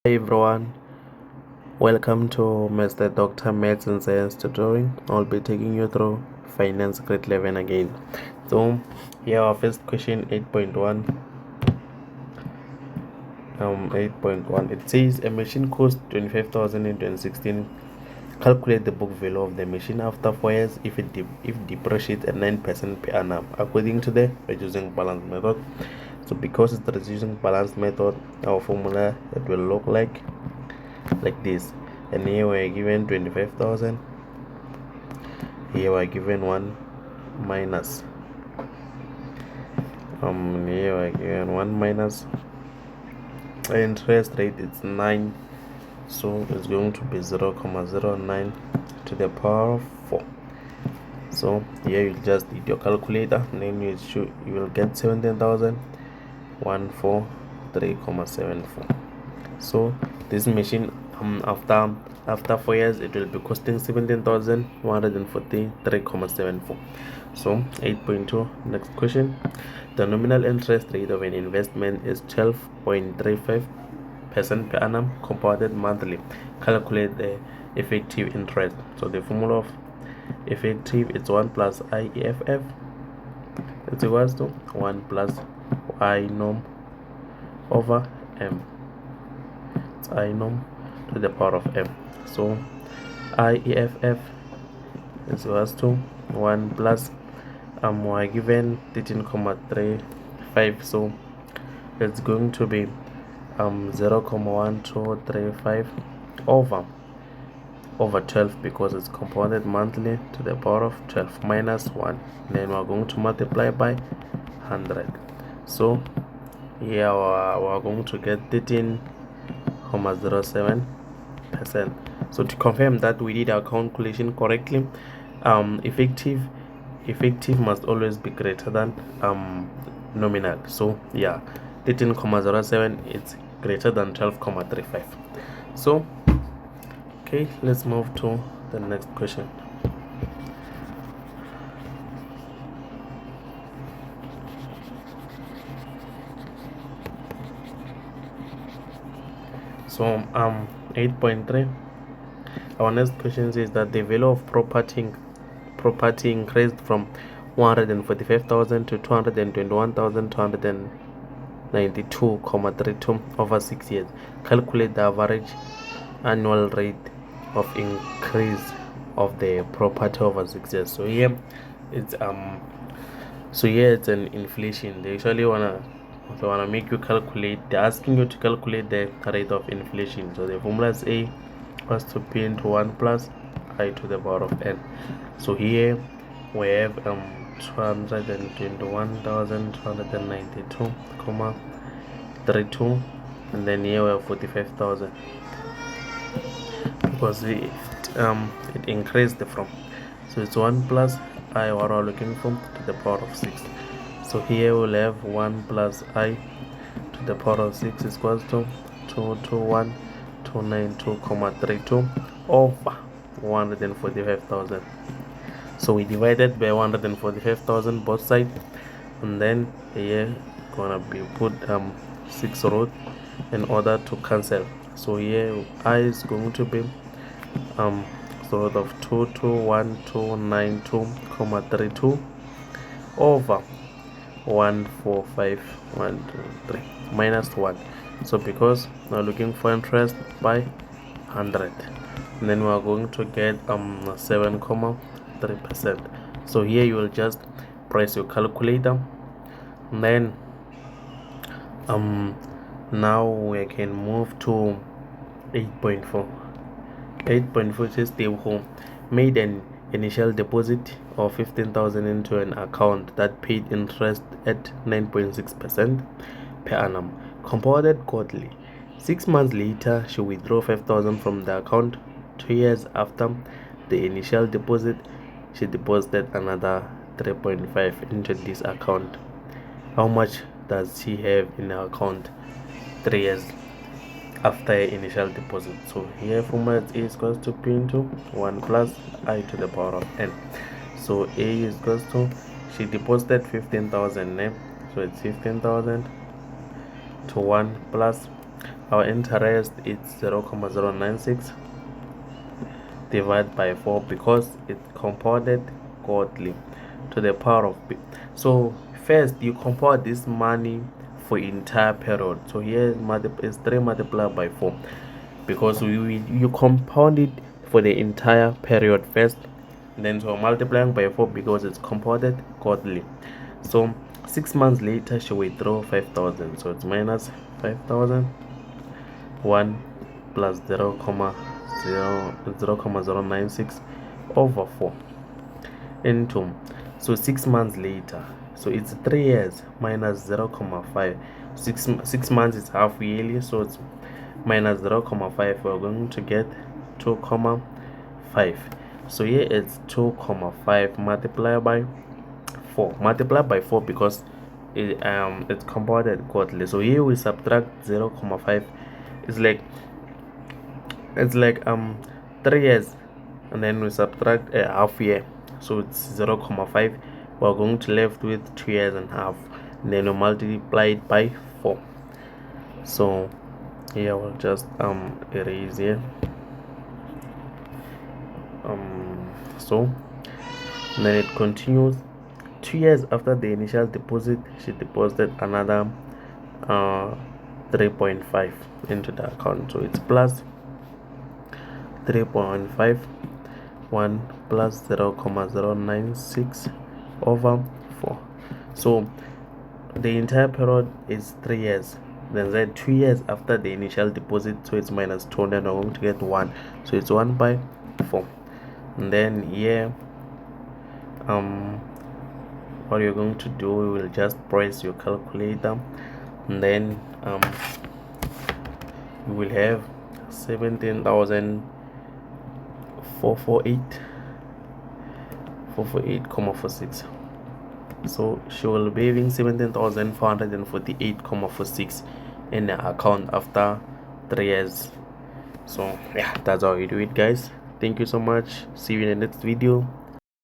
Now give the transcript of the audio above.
Hey everyone, welcome to Mr. Dr. Maths and Science tutoring. I'll be taking you through finance grade 11 again. So here our first question 8.1. 8.1 it says a machine cost 25,000 in 2016. Calculate the book value of the machine after 4 years if depreciates at 9% per annum according to the reducing balance method. So because it's the reducing balance method, our formula it will look like this, and here we're given 25,000, here we're given 1 minus here we're given 1 minus interest rate, it's 9, so it's going to be 0.09 to the power of 4. So here you just need your calculator, and then you will get 17,143.74. so this machine after 4 years it will be costing 17,143.74. So 8.2, next question. The nominal interest rate of an investment is 12.35% per annum compounded monthly. Calculate the effective interest. So the formula of effective is 1 plus IEFF is equals to 1 plus I norm over M. I norm to the power of M. So IEFF is equals to 1 plus we're given 13.35, so it's going to be 0.1235 over 12 because it's compounded monthly to the power of 12 minus 1. Then we're going to multiply by 100. So here we're going to get 13.07%. So to confirm that we did our calculation correctly, effective must always be greater than nominal. So yeah, 13.07 is greater than 12.35. so okay, let's move to the next question. So 8.3, our next question says that the value of property increased from 145,000 to 221,292.32 over 6 years. Calculate the average annual rate of increase of the property over 6 years. So here it's an inflation. They actually wanna make you calculate, they're asking you to calculate the rate of inflation. So the formula is A equals to P into 1 plus I to the power of N. So here we have 221,292.32, and then here we have 45,000 because it increased from, so it's 1 plus I, what are looking for, to the power of 6. So here we'll have 1 plus I to the power of 6 is equals to 221,292.32 over 145,000. So we divided by 145,000 both sides, and then here gonna be put 6 root in order to cancel. So here I is going to be root of 221,292.32 over 145,123 minus 1. So because we're looking for interest by 100, and then we're going to get 7.3%. so here you will just press your calculator, and then now we can move to 8.4. 8.4 says the home made an initial deposit of 15,000 into an account that paid interest at 9.6% per annum compounded quarterly. 6 months later, she withdrew 5,000 from the account. 2 years after the initial deposit, she deposited another 3.5 into this account. How much does she have in her account 3 years after initial deposit? So here formula is equals to P into 1 plus I to the power of N. So A is equals to, she deposited 15,000, so it's 15,000 to 1 plus Our interest is 0.096 divided by 4 because it's compounded quarterly to the power of b. So first you compound this money for entire period. So here is 3 multiplied by 4 because you compound it for the entire period first, then so multiplying by 4 because it's compounded quarterly. So 6 months later she withdraw 5,000, so it's minus 5,000, 1 plus 0.096 over 4 into, so 6 months later, so it's 3 years minus 0.5. 6 months is half yearly, so it's minus 0.5. we're going to get 2.5. so here it's 2.5 multiplied by 4 because it's compounded quarterly. So here we subtract 0.5. it's like 3 years, and then we subtract a half year, so it's 0.5. we're going to left with 2 years and a half, and then we multiply it by 4. So here we'll just erase here. So then it continues. 2 years after the initial deposit, she deposited another 3.5 into the account, so it's plus 3.5, 1 plus 0.096 over 4. So the entire period is 3 years, then said 2 years after the initial deposit, so it's minus 2, and then we're going to get 1, so it's 1 by 4. And then here what you're going to do, you will just press your calculator, and then you will have 17,448.46. so she will be having 17,448.46 in the account after 3 years. So yeah, that's how you do it, guys. Thank you so much. See you in the next video.